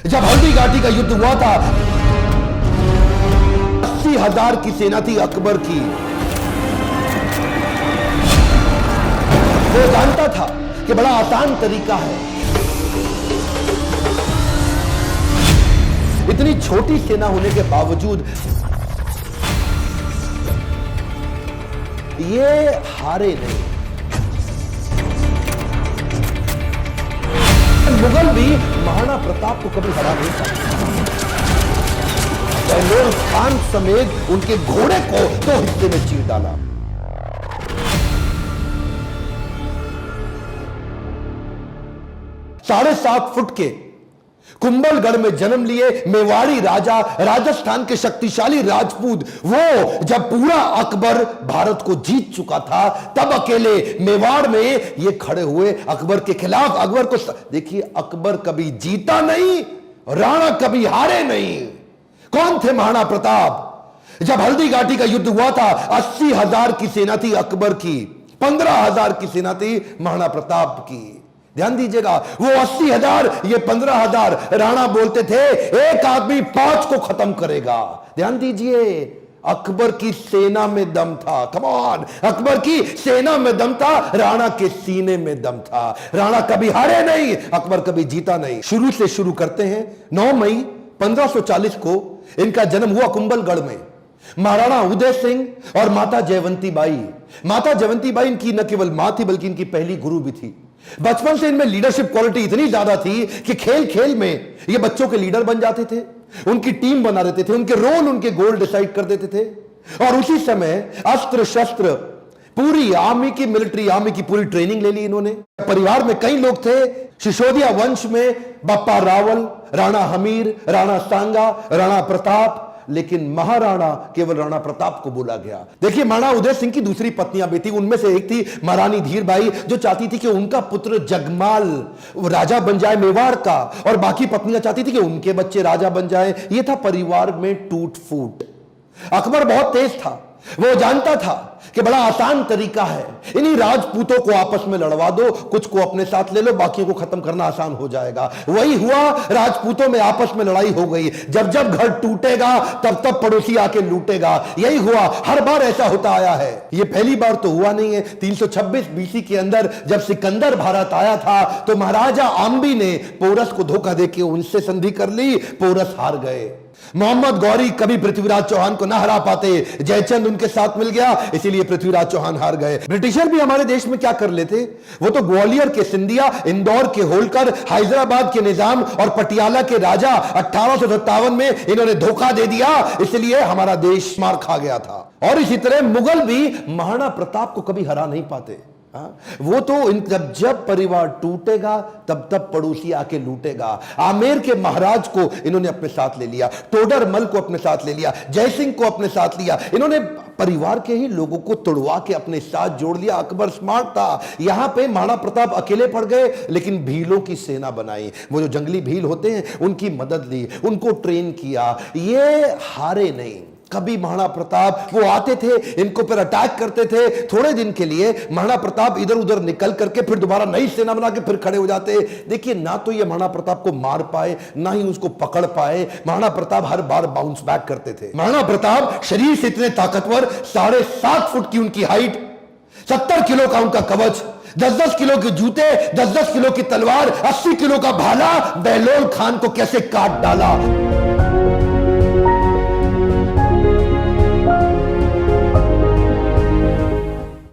जब हल्दी घाटी का युद्ध हुआ था, 80,000 की सेना थी अकबर की। वो जानता था कि बड़ा आसान तरीका है, इतनी छोटी सेना होने के बावजूद ये हारे नहीं। मुगल भी महाराणा प्रताप को कभी हरा नहीं सकते। बहलोल खान समेत उनके घोड़े को 2 हिस्से में चीर डाला। साढ़े 7 फुट के कुंभलगढ़ में जन्म लिए मेवाड़ी राजा, राजस्थान के शक्तिशाली राजपूत, वो जब पूरा अकबर भारत को जीत चुका था, तब अकेले मेवाड़ में ये खड़े हुए अकबर के खिलाफ। अकबर को देखिए, अकबर कभी जीता नहीं, राणा कभी हारे नहीं। कौन थे महाराणा प्रताप? जब हल्दी घाटी का युद्ध हुआ था, 80,000 की सेना थी अकबर की, 15,000 की सेना थी महाराणा प्रताप की। ध्यान दीजिएगा, वो 80,000, ये 15,000। राणा बोलते थे एक आदमी 5 को खत्म करेगा। ध्यान दीजिए, अकबर की सेना में दम था। कम ऑन, अकबर की सेना में दम था, राणा के सीने में दम था। राणा कभी हारे नहीं, अकबर कभी जीता नहीं। शुरू से शुरू करते हैं। 9 मई 1540 को इनका जन्म हुआ कुंभलगढ़ में। महाराणा उदय सिंह और माता जयवंती बाई। माता जयवंती बाई इनकी न केवल मां थी, बल्कि इनकी पहली गुरु भी थी। बचपन से इनमें लीडरशिप क्वालिटी इतनी ज्यादा थी कि खेल खेल में ये बच्चों के लीडर बन जाते थे, उनकी टीम बना देते थे, उनके रोल, उनके गोल डिसाइड कर देते थे। और उसी समय अस्त्र शस्त्र, पूरी आर्मी की, मिलिट्री आर्मी की पूरी ट्रेनिंग ले ली इन्होंने। परिवार में कई लोग थे। सिसोदिया वंश में बप्पा रावल, राणा हमीर, राणा सांगा, राणा प्रताप, लेकिन महाराणा केवल राणा प्रताप को बोला गया। देखिए, महाराणा उदय सिंह की दूसरी पत्नियां भी थी। उनमें से एक थी महारानी धीरबाई, जो चाहती थी कि उनका पुत्र जगमाल राजा बन जाए मेवाड़ का, और बाकी पत्नियां चाहती थी कि उनके बच्चे राजा बन जाए। यह था परिवार में टूट फूट। अकबर बहुत तेज था, वो जानता था कि बड़ा आसान तरीका है, इन्हीं राजपूतों को आपस में लड़वा दो, कुछ को अपने साथ ले लो, बाकियों को खत्म करना आसान हो जाएगा। वही हुआ, राजपूतों में आपस में लड़ाई हो गई। जब जब घर टूटेगा तब तब पड़ोसी आके लूटेगा। यही हुआ, हर बार ऐसा होता आया है। यह पहली बार तो हुआ नहीं है। 326 बीसी के अंदर जब सिकंदर भारत आया था, तो महाराजा आम्बी ने पोरस को धोखा देके उनसे संधि कर ली, पोरस हार गए। मोहम्मद गौरी कभी पृथ्वीराज चौहान को ना हरा पाते, जयचंद उनके साथ मिल गया, इसीलिए पृथ्वीराज चौहान हार गए। ब्रिटिशर भी हमारे देश में क्या कर लेते, वो तो ग्वालियर के सिंधिया, इंदौर के होलकर, हैदराबाद के निजाम और पटियाला के राजा 1857 में इन्होंने धोखा दे दिया, इसलिए हमारा देश मार खा गया था। और इसी तरह मुगल भी महाराणा प्रताप को कभी हरा नहीं पाते। वो तो जब परिवार टूटेगा तब तब पड़ोसी आके लूटेगा। आमेर के महाराज को इन्होंने अपने साथ ले लिया, टोडरमल को अपने साथ ले लिया, जयसिंह को अपने साथ लिया। इन्होंने परिवार के ही लोगों को तोड़वा के अपने साथ जोड़ लिया। अकबर स्मार्ट था। यहां पे महाराणा प्रताप अकेले पड़ गए, लेकिन भीलों की सेना बनाई। वो जो जंगली भील होते हैं, उनकी मदद ली, उनको ट्रेन किया। ये हारे नहीं कभी महाराणा प्रताप। वो आते थे, इनको पर अटैक करते थे। थोड़े दिन के लिए महाराणा प्रताप इधर उधर निकल करके फिर दोबारा नई सेना बना के फिर खड़े हो जाते। देखिए, ना तो ये महाराणा प्रताप को मार पाए, ना ही उसको पकड़ पाए। महाराणा प्रताप हर बार बाउंस बैक करते थे। महाराणा प्रताप शरीर से इतने ताकतवर, 7.5 फुट की उनकी हाइट, 70 किलो का उनका कवच, 10-10 किलो के जूते, 10-10 किलो की तलवार, 80 किलो का भाला, बहलोल खान को कैसे काट डाला।